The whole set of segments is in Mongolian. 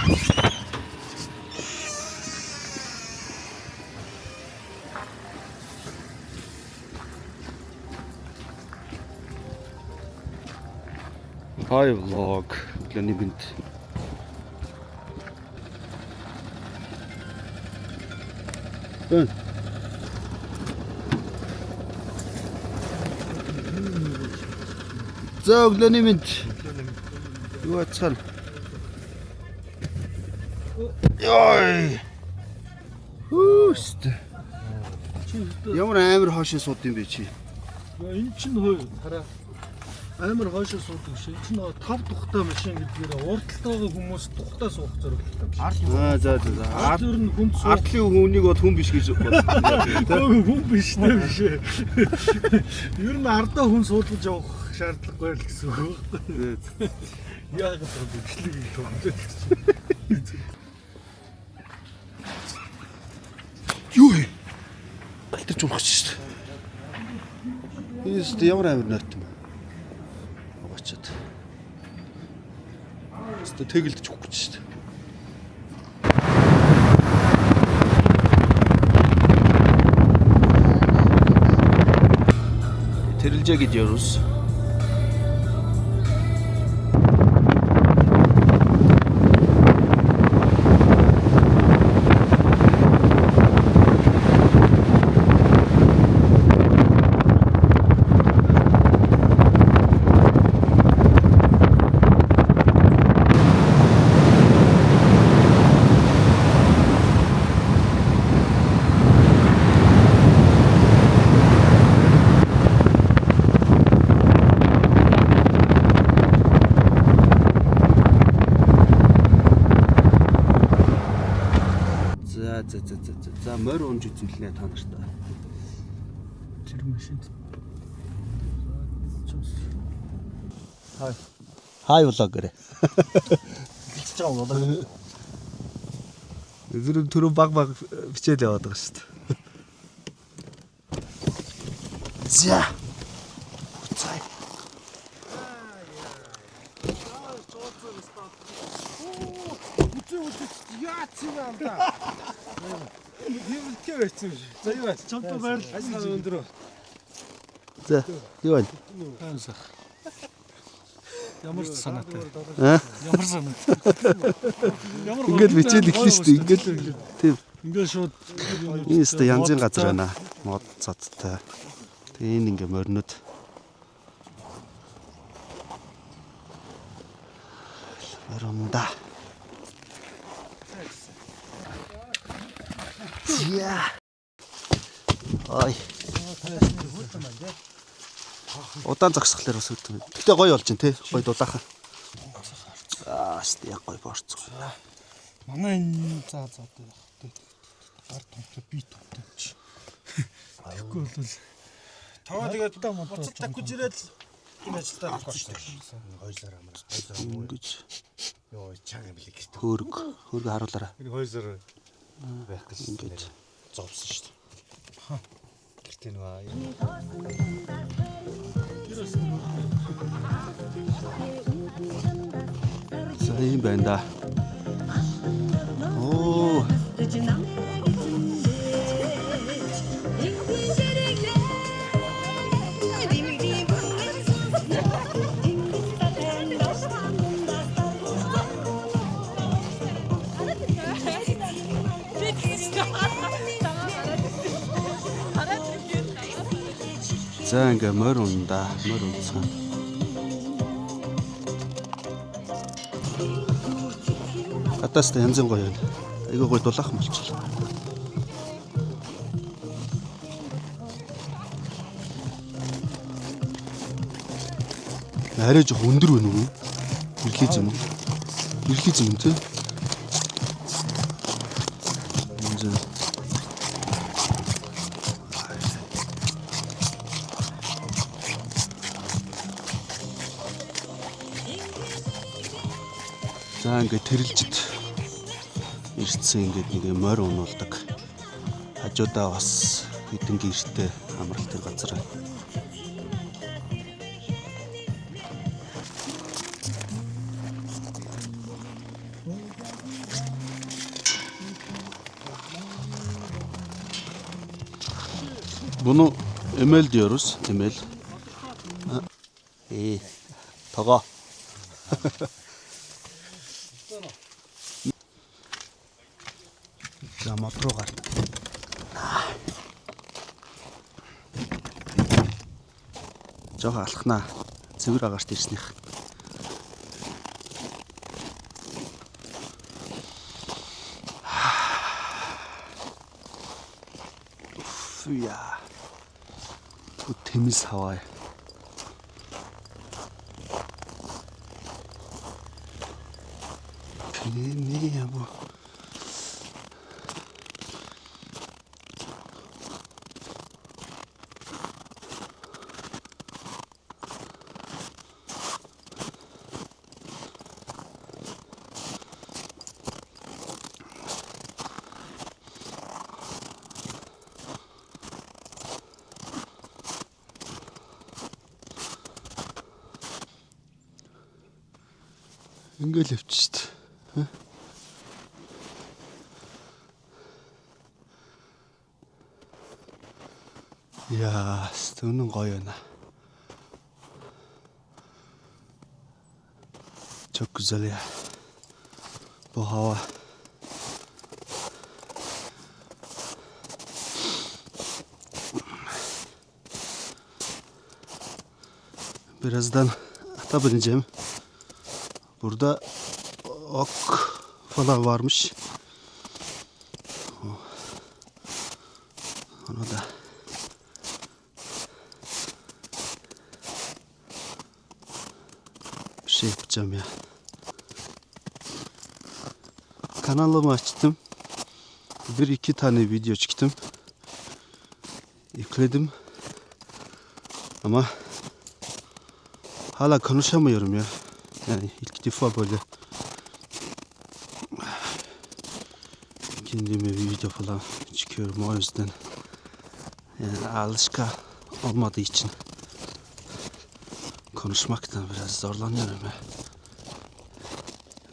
Hi vlog, өглөөний бинд. Ön. За өглөөний бинд. Юу ацхан. Йой. Хүүст. Ямар амар хоошоо сууд юм бэ чи? Энэ чинь хөө хараа амар хоошоо суудаг шээ. Чинь 5 тухтай машин гэдгээр урдталтайгаа хүмүүс тухтай суух зорилготой биш. За. Ард өөр нь хүнд суух. Ардлын хүнийг бол хүн биш гэж бодлоо. Хүн биш нэ биш. Ер нь ардаа хүн суулгаж явах шаардлагагүй л гэсэн үг. Яг л бичлэг төгөлөө. Юу вэ? Алтарч унах шүү дээ. Ийст ямар амар нойт юм. Аваачаад. Өстө тэгэлдэж өгөх гэж шүү дээ. Тэрэлжээ гэж ярус. За морь унж үзүүлнэ та нартай. Тэр машинд. Хай влоггэр. Хэлж байгаа болоо. Зүрх түрүү баг бичээд яваад байгаа шүү дээ. За. Буцай. Яац юм аа. Хэмэлтээ байсан юм шиг. За юу вэ? Чамтай байрлал өндөр. За, юу вэ? Ямар санаатай. Аа? Ямар санаатай. Ингээд бичээд эхлэн шүү дээ. Ингээд тийм. Ингээд шууд Энэ өстө янзын газар байна. Мод цадтай. Тэгээ энэ ингээ моринод. Моринда. Я. Ой. Удаан зогсхолоор бас үүдэн. Гэтэ гоё болж байна те. Гоё дулаахан. Яа, гоё борцоо. манай энэ заа дээ яг. Гар томтой би томтой чи. Тэгэхгүй бол таваа тэгээд буцаж такуж ирээд энэ ажилдаа авах шүү дээ. Хоёлоор амар. Ингэж. Йоо, чаг юм билээ гэрт. Хөрг харуулаарай. Энэ хоёлоор байх гэж Ингэж зовсон шүү дээ. Гэрт нөгөө За юм байна да. Оо. За ингээ морь унда, морь унцсан. Хатаас та янзын гоё байна. Айгүй гоё дулаахан болчихлоо. Арай жоо өндөр байна уу? Ирлээ юм уу? Ирлээ юм те. За ингээд тэрэлжид ирсэн ингээд нэг морь унуулдаг. Хажуудаа бас хэдэн гэртэй амралт тэр газар. Bunu emel diyoruz. Emel. Ha. İyi. Taga. За мод руу гар. Жоо алхнаа. Цэвэр агаарт ирснийх. Фүя. Тэмээс хаваа. Пэний яа. Ингээл явчих шүү дээ. Яа, стөнөн гоё байна. Çok güzel ya. Bu hava. Birazdan ata bineceğim. Burada ok falan varmış. Onu da bir şey yapacağım ya. Kanalımı açtım. 1-2 tane video çıktım. Yükledim. Ama hala konuşamıyorum ya. Yani ilk defa böyle kendime bir video falan çıkıyorum, o yüzden yani alışka olmadığı için konuşmaktan biraz zorlanıyorum ya.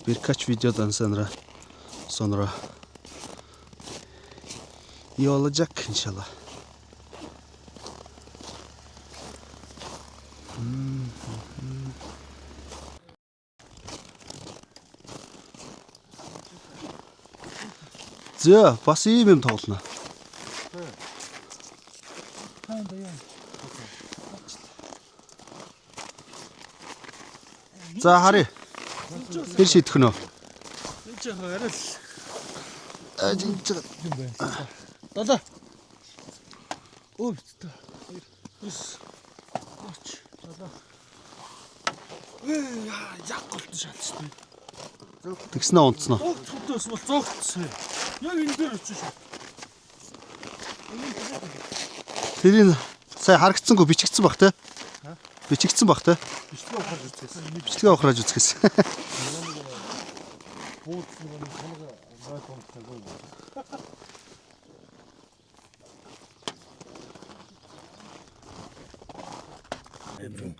Birkaç videodan sonra iyi olacak inşallah. За, бас ийм юм тоглоно. За харъя. Тэр шийдэх нөө. энэ ч арай л Ажиж байгаа. дада өө битээ 2 3 дада яг голтон шалцсан. Тэгснээ унтсноо. Цогтос бол зогтсон. Яг энэ дээр очиж шүү. Тэрийг сая харагдсангүй бичигдсэн баг те. Бичигдсэн баг те. Бичлэг ухаж үзсэн. Бичлэгээ ухрааж үзэхээс. Буудсан нэг хоног гайхамшигтай гоё.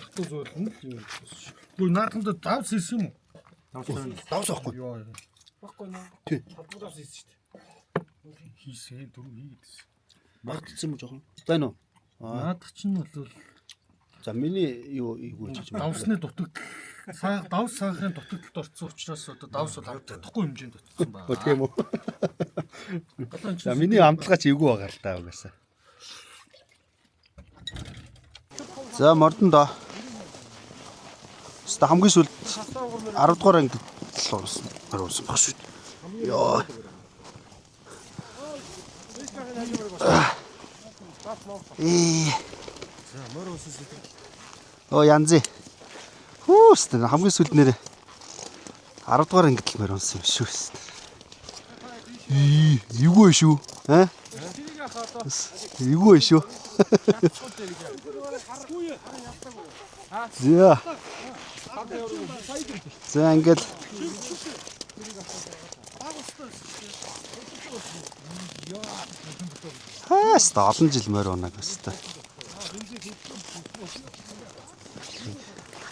Татуу зөөлөн л юм. Гүй наатанд давс ирсэн юм уу? Давс ахгүй. Йоо. Баггүй наа. Тий. Татуураас ирсэн шүү дээ. Хийсээ дөрөв хийгээдсэн. Мартцсан юм жоохон. Байна уу? Наадах чинь бол За миний юу ийгүүлж юм. давсны дутагд давс саахын дутагдлалд орсон учраас одоо давс бол авдахгүй хэмжээнд дутсан байна. Тийм үү? За миний амтлагаач эвгүй байгаа л та угаасаа. За мордон доо. Ста хамгийн сүүлд 10 дугаар анги л орсон баг шүү. Йоо. Оо янзи. Хүүст хамгийн сүүлд нэрээ 10 дугаар ангид л мөр унсан юм шүү. Эвгүй шүү. Аа? Эвгүй шүү. За. За ингээд хааста олон жил морь унаг өстэй.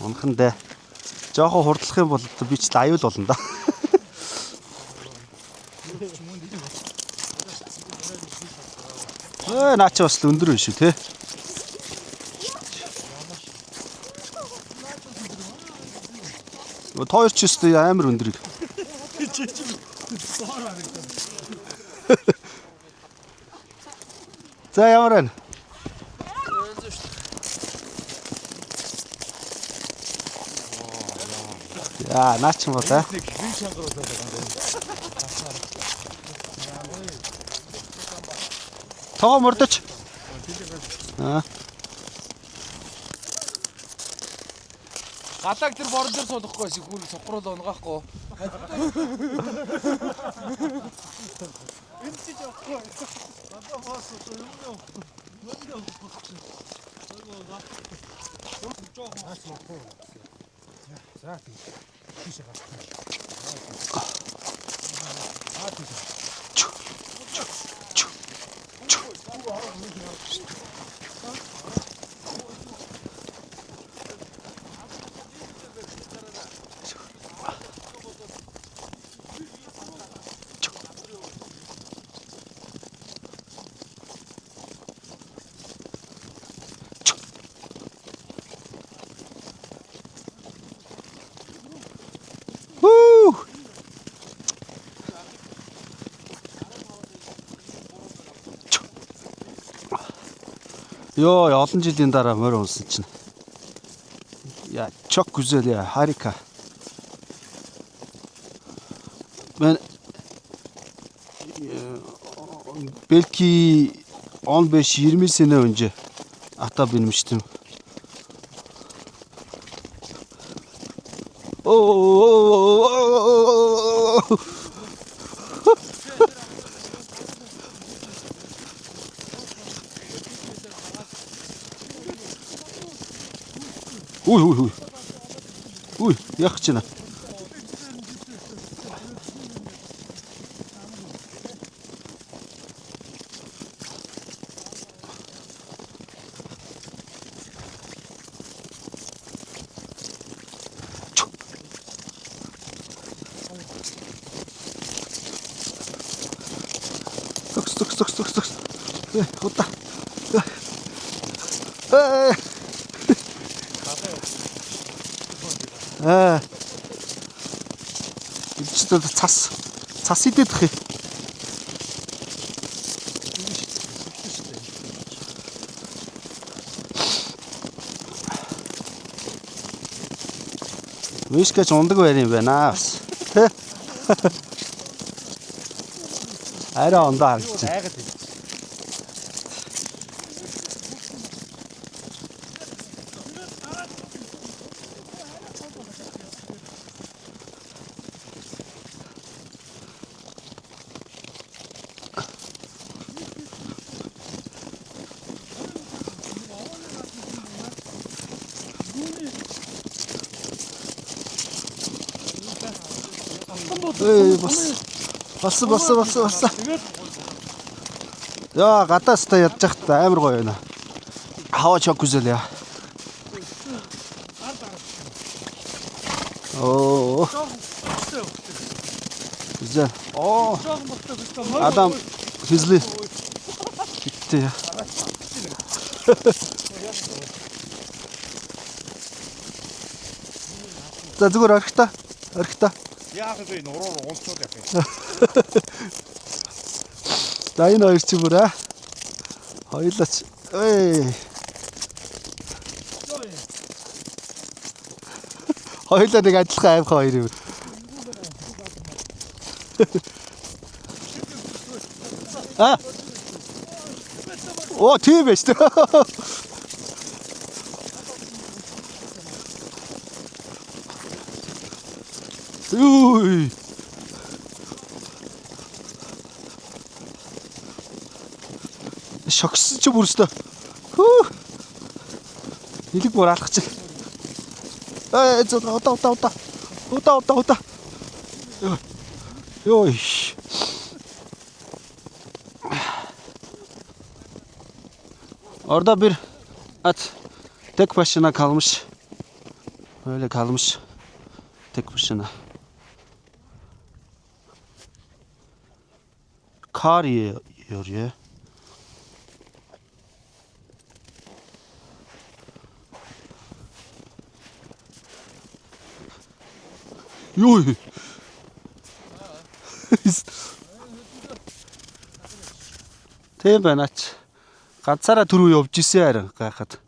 Унахандаа жоохон хурдлах юм бол би ч аюул болно да. Наа чи бас л өндөр биш үү те. Тоор ч өстэй амар өндөр. За ямар байна? Яа, наач юм байна. Тоо мордоч. Галаг тэр борон дээр суулгахгүй шиг хүн сохрол унгаахгүй. Энэ ч явахгүй. Одоо бас юм яа. Мөндөө өгөхгүй. Жохон хас махгүй. За тийм. Тийш гаш. Йоо, олон жилийн дараа морь унсан чинь. Я çok güzel ya, harika. Ben belki 15-20 sene önce ata binmiştim. Uy, yakçına. Sık. Otta. İşte tas idэх. Вишкач ундаг байр юм байна. Арай ондоо харагдчих. Басса. Яа, гадаастаа ядж захта амар гоё байна. Хава çok güzel ya. Oo. Güzel. Oo. Adam hızlı. Gitti ya. За зүгээр орхита. Яах вэ? Нуруу унцууд явах юм. За энэ хоёр чи бүр хоёлаач. Хоёлаа нэг адилхан аимхан хоёр юм. Оо тийм байж тээ. Ui. Шоксон ч бүрстэ. Хүү. Илэг бүр алхаж. Удаа. Йой. Orada bir at tek başına kalmış. Böyle kalmış. Tek başına. kar yiyor ya. Юй. Тийм байна ач. Ганцаараа түрүү явж исэн харин гайхад.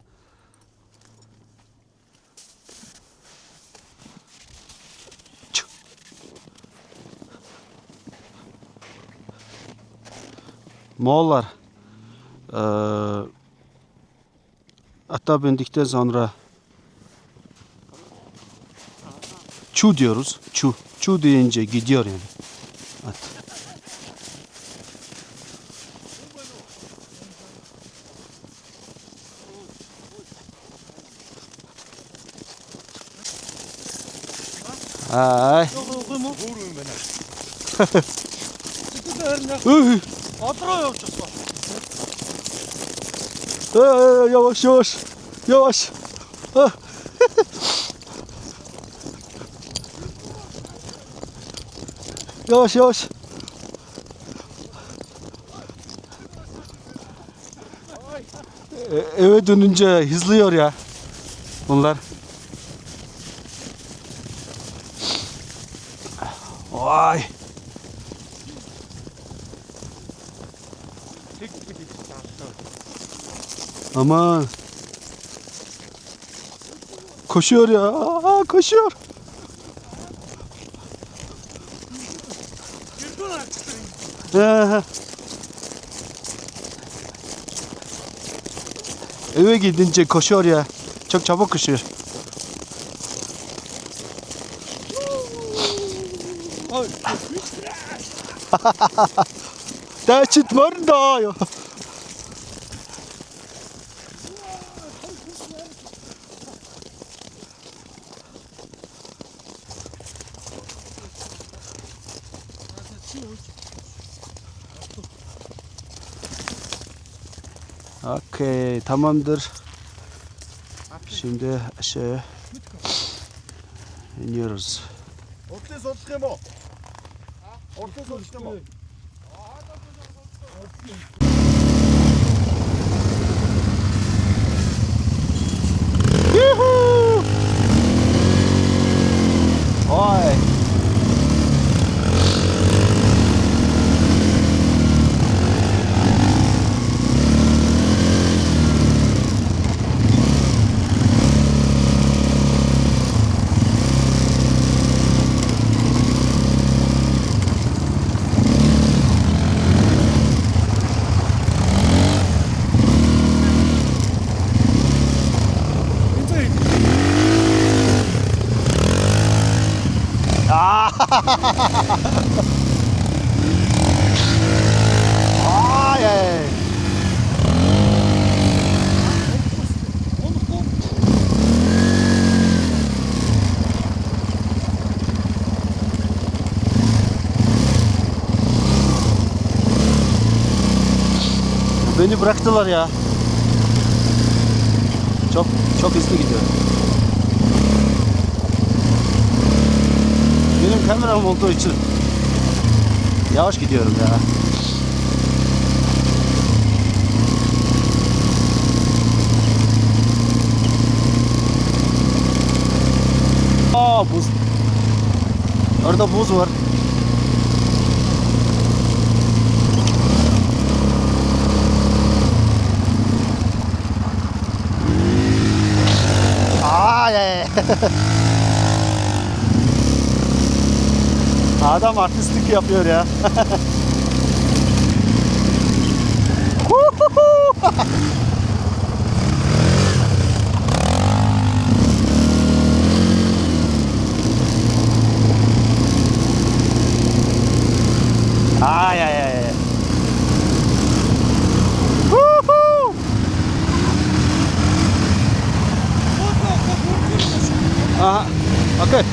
Moğollar ata bindikten sonra çu diyoruz. Çu. Çu deyince gidiyor yani. At. Ay. Юу юм уу? Өөр юм байна. Üh. Одроо явж байгаа. Yavaş yavaş. Yavaş. Ah. Yavaş yavaş. Eve dönünce hızlıyor ya bunlar. Vay. Aman. Koşuyor ya. Aa, koşuyor. Eve gidince koşuyor ya. Çok çabuk koşuyor. Дайчид морин доо ёо. Okey, tamamdır. Şimdi aşağıya iniyoruz. Уртлын судлах юм уу? Уртлын судлах юм уу? Yuhu! Oy. Ay ay. Beni bıraktılar ya. Çok hızlı gidiyor. Benim kameram olduğu için yavaş gidiyorum ya. Aa, buz. Orada buz var. Ay ay. Adam artistlik yapıyor ya. Ay ay ay. Aha. Okay.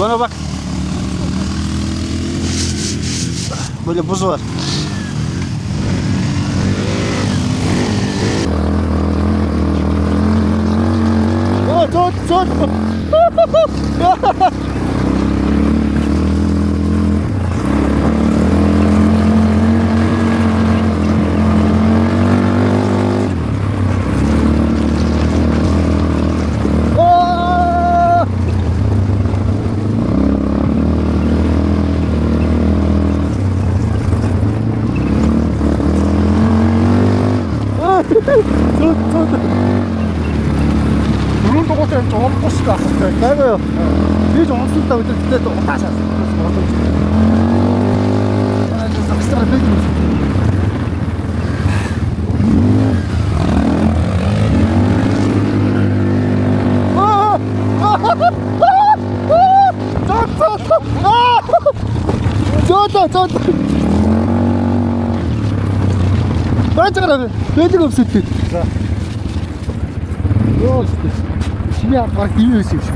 Bana bak. Böyle buz var. Tut. Бүрэн дугуйтай жолохгүй шүү дээ. Гайгүй. Би ч онцлогтой өдөртөө угаашаа. Загсраа бий. Зоо. Бачаараа бэлэг өвсөд. За. Ёо. Чиний баг дивээс юм шиг.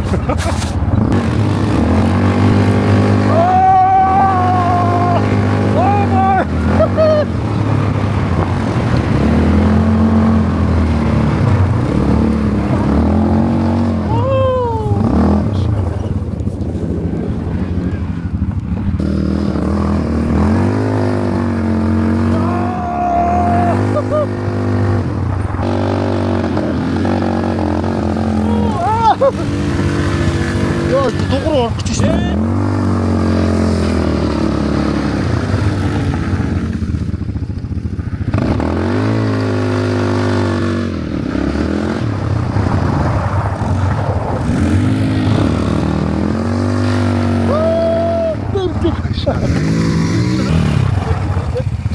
Ёо, дугуй орох гэж байна.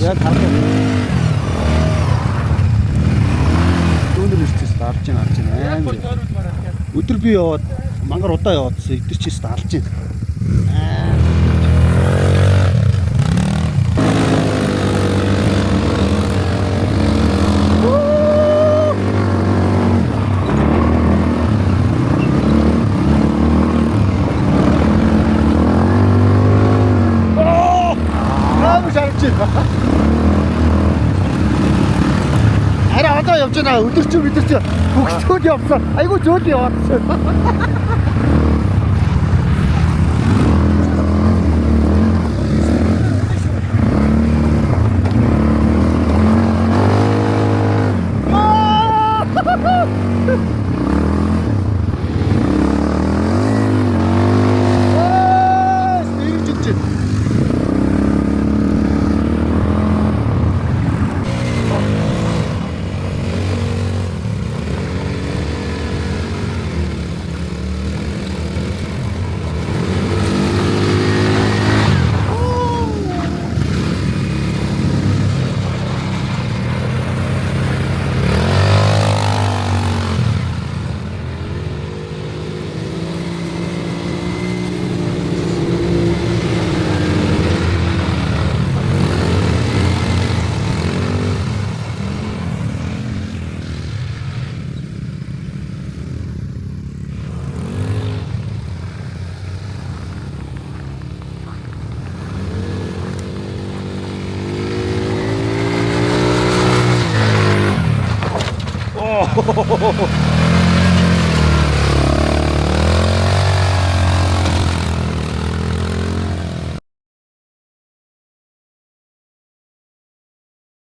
Яг харах. Дүүнэр ирчихсэн дарж байна. Өдөр би яваад мангар удаа яваадсан. Эдгээр ч ихтэй алж байна. Арай одоо явж байна. Өдөр чи бид нар чи бүгдөө явсан. Айгу зөөл яваадсан.